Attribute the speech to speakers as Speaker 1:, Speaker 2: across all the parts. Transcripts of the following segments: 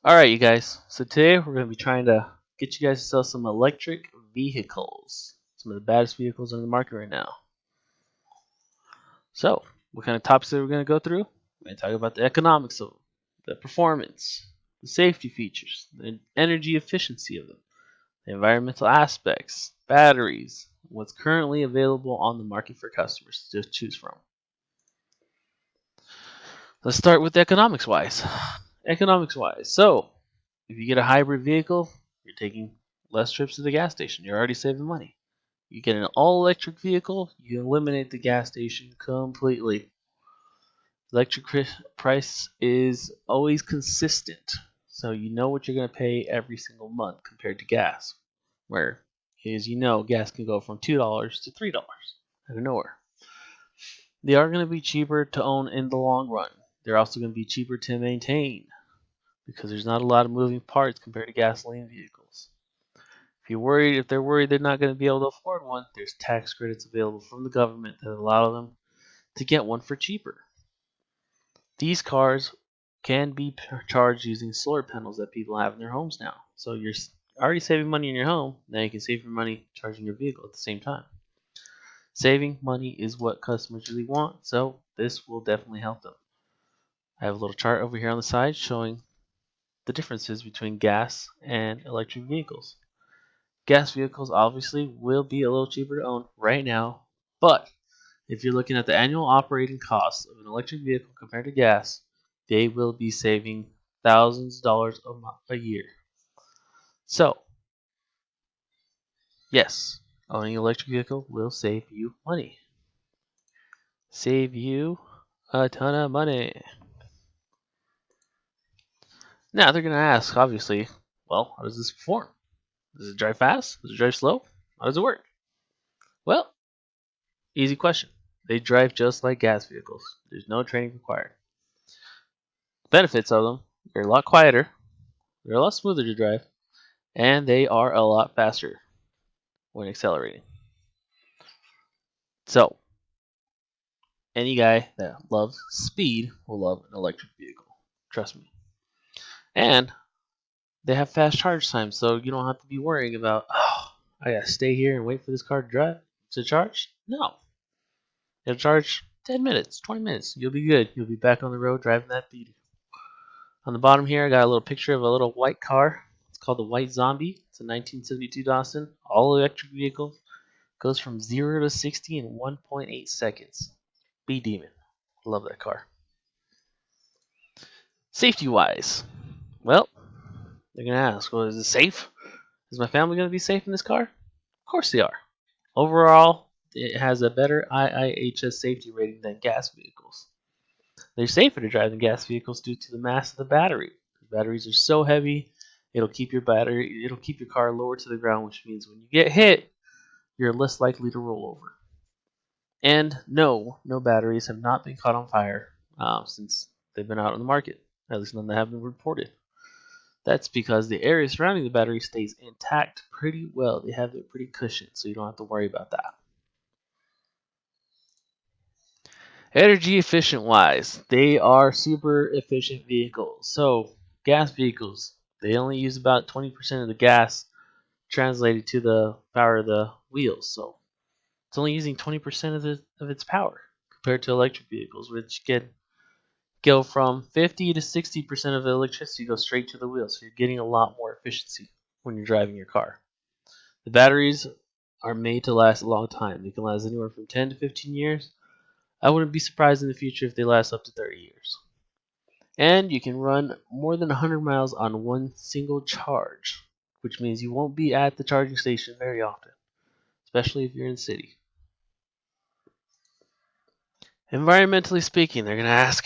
Speaker 1: Alright, you guys. So today we're going to be trying to get you guys to sell some electric vehicles. Some of the baddest vehicles on the market right now. So, what kind of topics are we going to go through? We're going to talk about the economics of them, the performance, the safety features, the energy efficiency of them, the environmental aspects, batteries, what's currently available on the market for customers to choose from. Let's start with economics wise. So if you get a hybrid vehicle, you're taking less trips to the gas station. You're already saving money. You get an all electric vehicle, you eliminate the gas station completely. Electric price is always consistent, so you know what you're going to pay every single month compared to gas, where, as you know, gas can go from $2 to $3 out of nowhere. They are going to be cheaper to own in the long run. They're also going to be cheaper to maintain because there's not a lot of moving parts compared to gasoline vehicles. If they're worried they're not going to be able to afford one, there's tax credits available from the government that allow them to get one for cheaper. These cars can be charged using solar panels that people have in their homes now. So you're already saving money in your home, now you can save your money charging your vehicle at the same time. Saving money is what customers really want, so this will definitely help them. I have a little chart over here on the side showing the differences between gas and electric vehicles. Gas vehicles obviously will be a little cheaper to own right now, but if you're looking at the annual operating costs of an electric vehicle compared to gas, they will be saving thousands of dollars a year. So, yes, owning an electric vehicle will save you money. Save you a ton of money. Now they're going to ask, obviously, well, how does this perform? Does it drive fast? Does it drive slow? How does it work? Well, easy question. They drive just like gas vehicles. There's no training required. Benefits of them, they're a lot quieter, they're a lot smoother to drive, and they are a lot faster when accelerating. So, any guy that loves speed will love an electric vehicle. Trust me. And they have fast charge times, so you don't have to be worrying about, oh, I gotta stay here and wait for this car to charge. No. It'll charge 10 minutes, 20 minutes. You'll be good. You'll be back on the road driving that beauty. On the bottom here, I got a little picture of a little white car. It's called the White Zombie. It's a 1972 Datsun, all electric vehicle. Goes from 0 to 60 in 1.8 seconds. B-Demon. Love that car. Safety wise, well, they're going to ask, well, is it safe? Is my family going to be safe in this car? Of course they are. Overall, it has a better IIHS safety rating than gas vehicles. They're safer to drive than gas vehicles due to the mass of the battery. The batteries are so heavy, it'll keep your car lower to the ground, which means when you get hit, you're less likely to roll over. And no batteries have not been caught on fire since they've been out on the market. At least none that have been reported. That's because the area surrounding the battery stays intact pretty well. They have it pretty cushioned, so you don't have to worry about that. Energy efficient wise, they are super efficient vehicles. So, gas vehicles, they only use about 20% of the gas translated to the power of the wheels. So, it's only using 20% of its power compared to electric vehicles, which can go from 50 to 60% of the electricity goes straight to the wheels. So, you're getting a lot more efficiency when you're driving your car. The batteries are made to last a long time. They can last anywhere from 10 to 15 years. I wouldn't be surprised in the future if they last up to 30 years. And you can run more than 100 miles on one single charge, which means you won't be at the charging station very often, especially if you're in the city. Environmentally speaking, they're going to ask,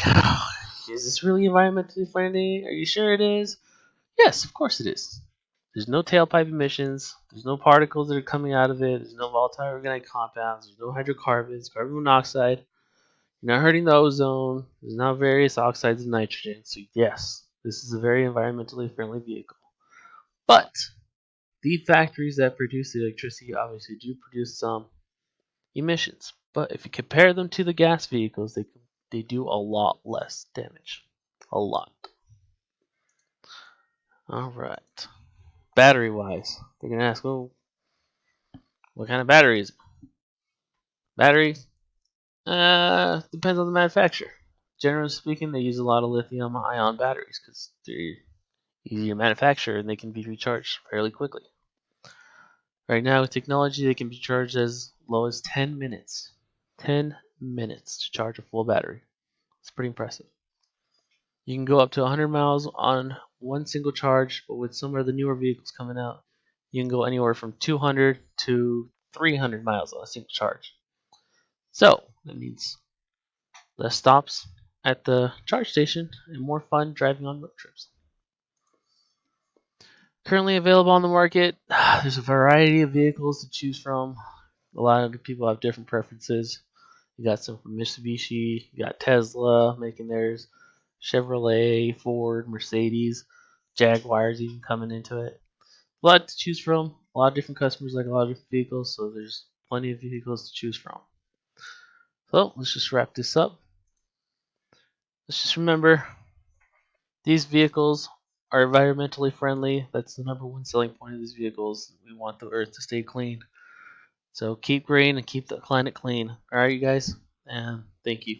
Speaker 1: is this really environmentally friendly? Are you sure it is? Yes, of course it is. There's no tailpipe emissions. There's no particles that are coming out of it. There's no volatile organic compounds. There's no hydrocarbons, carbon monoxide. You're not hurting the ozone. There's not various oxides of nitrogen. So yes, this is a very environmentally friendly vehicle. But the factories that produce the electricity obviously do produce some emissions. But if you compare them to the gas vehicles, they do a lot less damage. A lot. All right. Battery wise, they're gonna ask, well, what kind of battery is it? Battery depends on the manufacturer. Generally speaking, they use a lot of lithium-ion batteries because they're easy to manufacture and they can be recharged fairly quickly. Right now, with technology, they can be charged as low as 10 minutes. 10 minutes to charge a full battery. It's pretty impressive. You can go up to 100 miles on one single charge, but with some of the newer vehicles coming out, you can go anywhere from 200 to 300 miles on a single charge. So, that means less stops at the charge station and more fun driving on road trips. Currently available on the market, there's a variety of vehicles to choose from. A lot of people have different preferences. You got some from Mitsubishi, you got Tesla making theirs, Chevrolet, Ford, Mercedes, Jaguars even coming into it. A lot to choose from. A lot of different customers like a lot of different vehicles, so there's plenty of vehicles to choose from. So let's just wrap this up. Let's just remember these vehicles are environmentally friendly. That's the number one selling point of these vehicles. We want the earth to stay clean. So keep green and keep the planet clean. All right, you guys, and thank you.